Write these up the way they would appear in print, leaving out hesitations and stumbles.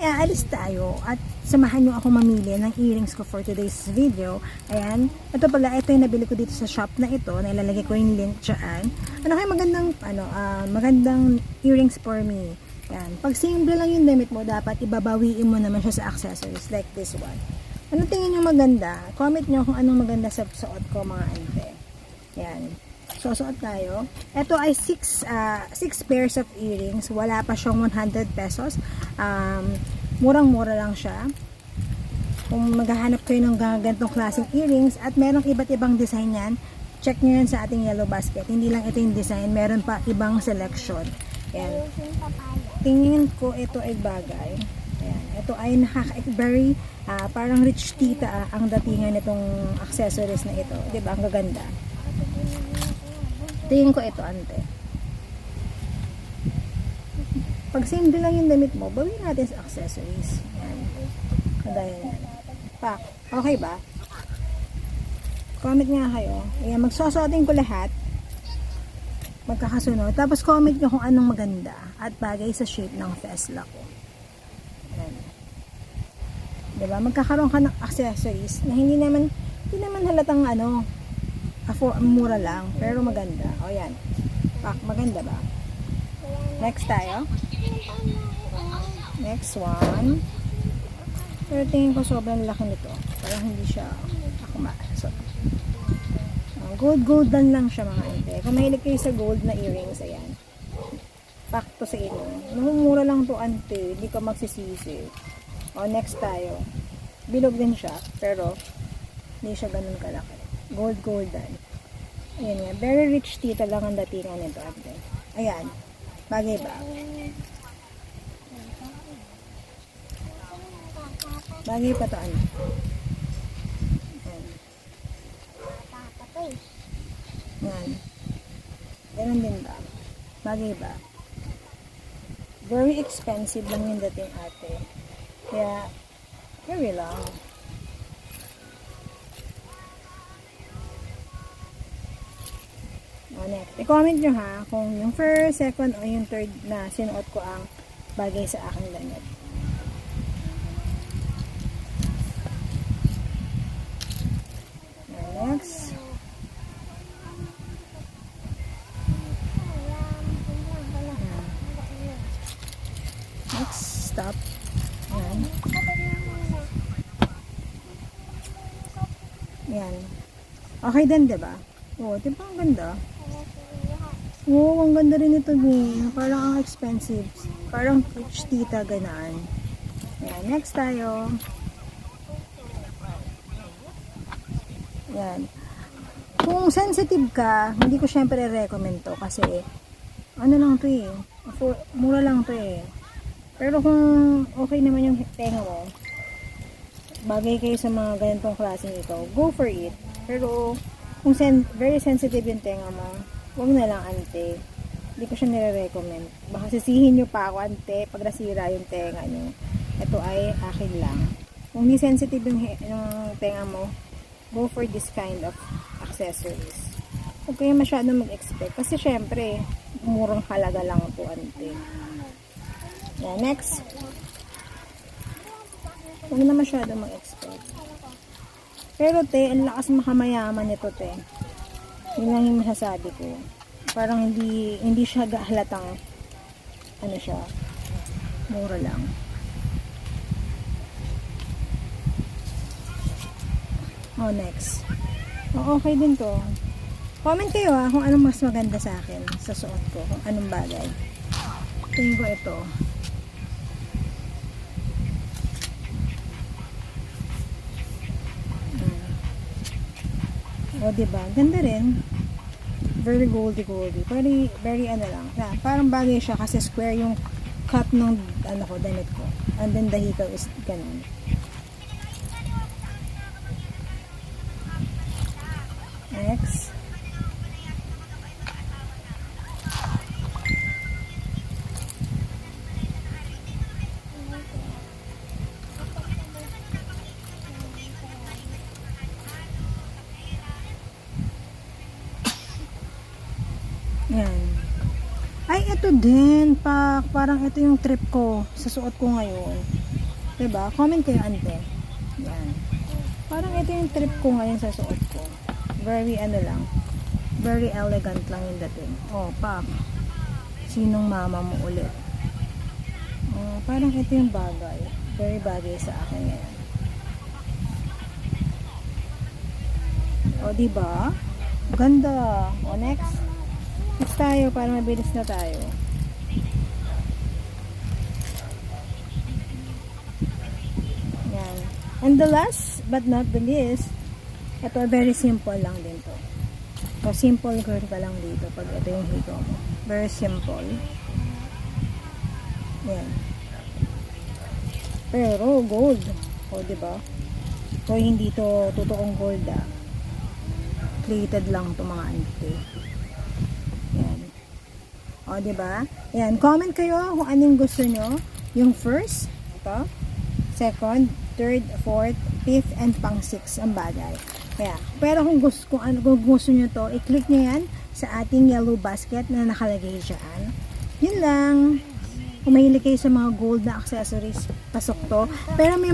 Aalis tayo at samahan nyo ako mamili ng earrings ko for today's video. Ayan, ito pala, ito yung nabili ko dito sa shop na ito, na ilalagay ko yung link dyan. Ano kayo magandang earrings for me. Ayan, pag simple lang yung damit mo, dapat ibabawiin mo naman siya sa accessories like this one. Ano tingin nyo maganda? Comment nyo kung anong maganda sa suot ko, mga ante. Ayan. Susuot tayo. Ito ay 6 pairs of earrings. Wala pa siyang 100 pesos. Murang-mura lang siya. Kung maghahanap kayo ng ganitong klaseng earrings at merong iba't ibang design yan, check nyo yan sa ating yellow basket. Hindi lang ito yung design, meron pa ibang selection. Ayan. Tingin ko ito ay bagay. Ayan. Ito ay very parang rich tita ang datingan nitong accessories na ito. Diba? Ang gaganda. Tingin ko ito, ante. Pag simple lang yung damit mo, bawin natin sa accessories. Yan. Kagaya yan. Pak. Okay ba? Comment nga kayo. Ayan, magsusuotin ko lahat. Magkakasunod. Tapos comment nyo kung anong maganda at bagay sa shape ng fesla ko. Ayan. Diba? Magkakaroon ka ng accessories na hindi naman halatang mura lang, pero maganda. O yan. Pak, maganda ba? Next tayo. Next one. Pero tingin ko sobrang laki nito. Parang hindi siya akma. So, gold lang siya, mga ante. Kung mahilig kayo sa gold na earrings, ayan. Pak to sa inyo. Mura lang to, ante. Hindi ka magsisisi. O, next tayo. Bilog din siya, pero hindi siya ganun kalaki. Golden. Ayan nga. Very rich tita lang ang datingan nito. Ayan. Bagay ba? Bagay pa to, ano? Ayan. Ayan. Ganun din ba? Bagay ba? Very expensive lang yung dating ate. Kaya, very lang. Next. I-comment nyo ha kung yung first, second, o yung third na sinuot ko ang bagay sa aking damit. Next. Next. Stop. Ayan. Ayan. Okay din, diba? Oo, diba ang ganda? Oo, ang ganda rin ito, parang ang expensive. Parang rich tita, ganaan. Ayan, next tayo. Ayan. Kung sensitive ka, hindi ko syempre recommend to kasi ano lang to mura lang to Pero kung okay naman yung tenga mo, bagay kayo sa mga ganitong klaseng ito, go for it. Pero kung very sensitive yung tenga mo, huwag na lang, ante. Hindi ko siya nire-recommend. Baka sisihin nyo pa ako, ante, pag nasira yung tenga nyo. Ito ay akin lang. Kung hindi sensitive yung tenga mo, go for this kind of accessories. Huwag kayo masyadong mag-expect. Kasi syempre, murang halaga lang po, ante. Yeah, next. Huwag na masyadong mag-expect. Pero te, ang lakas makamayaman nito, te. Yun lang yung masasabi ko. Parang hindi siya halatang mura lang. Next. Okay din to. Comment kayo kung anong mas maganda sa akin sa suot ko, kung anong bagay. Tingin ko ito. Diba? Ganda rin. Very goldy. Very lang. Parang bagay siya kasi square yung cut ng damit ko. And then the hikaw is ganun. Next. Yan. Ay, ito din. Parang ito yung trip ko sa suot ko ngayon. Diba? Comment kayo, ante. Yan. Parang ito yung trip ko ngayon sa suot ko. Very ano lang. Very elegant lang yung dating. Oh, pak. Sinong mama mo ulit? Oh, parang ito yung bagay. Very bagay sa akin ngayon. O, diba? Ganda. O, next. Next tayo para mabilis na tayo. Yan. And the last but not the least, ito very simple lang din to. So, simple girl ka lang dito pag ito yung hito mo. Very simple. Yan. Pero gold. O, diba? So, hindi to totoong gold ah. Plated lang to mga ante. Yan. O, diba? Yan. Comment kayo kung anong gusto nyo. Yung first, ito. Second, third, fourth, fifth, and pang six ang bagay. Kaya, pero kung gusto nyo to, i-click nyo yan sa ating yellow basket na nakalagay dyan. Yun lang. Kung mahilig kayo sa mga gold na accessories, pasok to. Pero may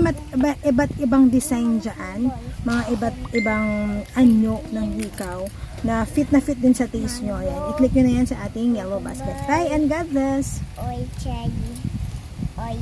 iba't ibang design dyan. Mga iba't ibang anyo ng hikaw na fit din sa taste nyo. Ayan. I-click nyo na yan sa ating yellow basket. Bye and God bless! Oy, Chaggy. Oy.